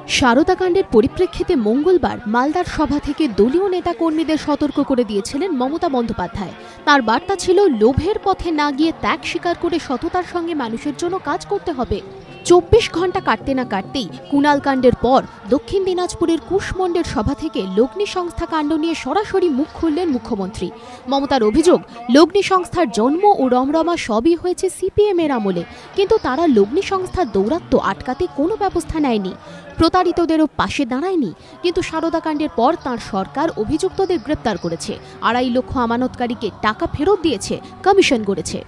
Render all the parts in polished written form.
শারদাকাণ্ডের পরিপ্রেক্ষিতে মঙ্গলবার মালদার সভা থেকে দলীয় নেতা কর্মীদের সতর্ক করে দিয়েছিলেন মমতা বন্দ্যোপাধ্যায়। তার বার্তা ছিল, লোভের পথে না গিয়ে ত্যাগ স্বীকার করে সততার সঙ্গে মানুষের জন্য কাজ করতে হবে। 24 ঘন্টা কাটতে না কাটতেই কুণাল কাণ্ডের পর দক্ষিণ দিনাজপুরের কুশমন্ডের সভা থেকে লগ্নি সংস্থা কাণ্ড নিয়ে সরাসরি মুখ খুললেন মুখ্যমন্ত্রী। মমতার অভিযোগ, লগ্নি সংস্থার জন্ম ও রমরমা সবই হয়েছে সিপিএম এর আমলে, কিন্তু তারা লগ্নি সংস্থার দৌরাত্ম্য আটকাতে কোনো ব্যবস্থা নেয়নি, প্রতারিতদেরও পাশে দাঁড়ায়নি। কিন্তু শারদাকাণ্ডের পর তাঁর সরকার অভিযুক্তদের গ্রেপ্তার করেছে, 2.5 লক্ষ আমানতকারীকে টাকা ফেরত দিয়েছে, কমিশন করেছে।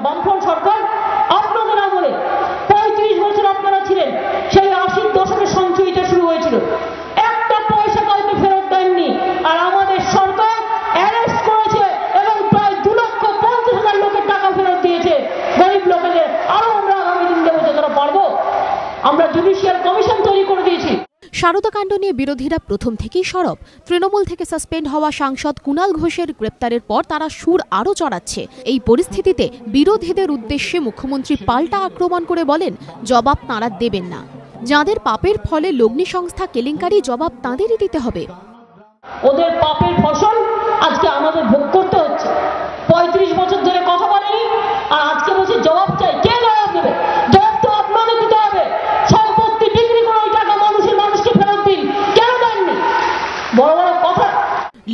বামফ্রন্ট সরকার আপনাদের আমলে 35 বছর আপনারা ছিলেন, সেই 80 দশকের সঞ্চয়টা শুরু হয়েছিল, একটা পয়সা কাউকে ফেরত দেননি। আর আমাদের সরকার অ্যারেস্ট করেছে এবং প্রায় 2,50,000 লোকের টাকা ফেরত দিয়েছে গরিব লোকেদের। আরো আমরা আগামী দিন দেবো যতটা পারবো। আমরা জুডিশিয়াল কমিশন তৈরি করে দিয়েছি। শারদাকাণ্ড নিয়ে বিরোধীরা প্রথম থেকেই সরব। তৃণমূল থেকে সাসপেন্ড হওয়া সাংসদ কুণাল ঘোষের গ্রেপ্তারের পর তারা সুর আরও চড়াচ্ছে। এই পরিস্থিতিতে বিরোধীদের উদ্দেশ্যে মুখ্যমন্ত্রী পাল্টা আক্রমণ করে বলেন, জবাব তাঁরা দেবেন না। যাদের পাপের ফলে লগ্নি সংস্থা কেলেঙ্কারি, জবাব তাঁদেরই দিতে হবে। ওদের পাপের ফসল আজকে আমাদের ভোগ করতে হচ্ছে। 35 বছর ধরে কথা বলেনি, আর আজকে বলছে জবাব চাই। কে জবাব দেবে? জবাব তো আপনাদের দিতে হবে। সম্পত্তি বিক্রি করে ওই টাকা মানুষকে ফেরত দিন, কেন দেননি? বড় বড় কথা।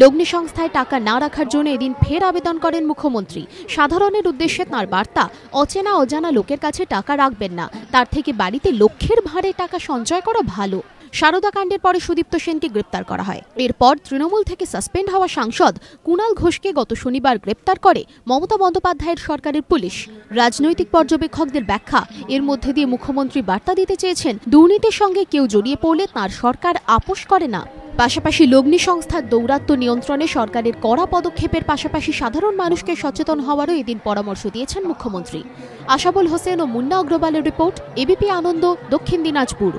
লগ্নি সংস্থায় টাকা না রাখার জন্য এদিন ফের আবেদন করেন মুখ্যমন্ত্রী। সাধারণের উদ্দেশ্যে তাঁর বার্তা, অচেনা অজানা লোকের কাছে টাকা রাখবেন না, তার থেকে বাড়িতে লক্ষের ভারে টাকা সঞ্চয় করা ভালো। শারদাকাণ্ডের পরে সুদীপ্ত সেনকে গ্রেপ্তার করা হয়। এরপর তৃণমূল থেকে সাসপেন্ড হওয়া সাংসদ কুণাল ঘোষকে গত শনিবার গ্রেপ্তার করে মমতা বন্দ্যোপাধ্যায়ের সরকারের পুলিশ। রাজনৈতিক পর্যবেক্ষকদের ব্যাখ্যা, এর মধ্যে দিয়ে মুখ্যমন্ত্রী বার্তা দিতে চেয়েছেন, দুর্নীতির সঙ্গে কেউ জড়িয়ে পড়লে তাঁর সরকার আপোষ করে না। পাশাপাশি লগ্নি সংস্থার দৌরাত্ম্য নিয়ন্ত্রণে সরকারের কড়া পদক্ষেপের পাশাপাশি সাধারণ মানুষকে সচেতন হওয়ারও এদিন পরামর্শ দিয়েছেন মুখ্যমন্ত্রী। আশাবুল হোসেন ও মুন্না অগ্রওয়ালের রিপোর্ট, এবিপি আনন্দ, দক্ষিণ দিনাজপুর।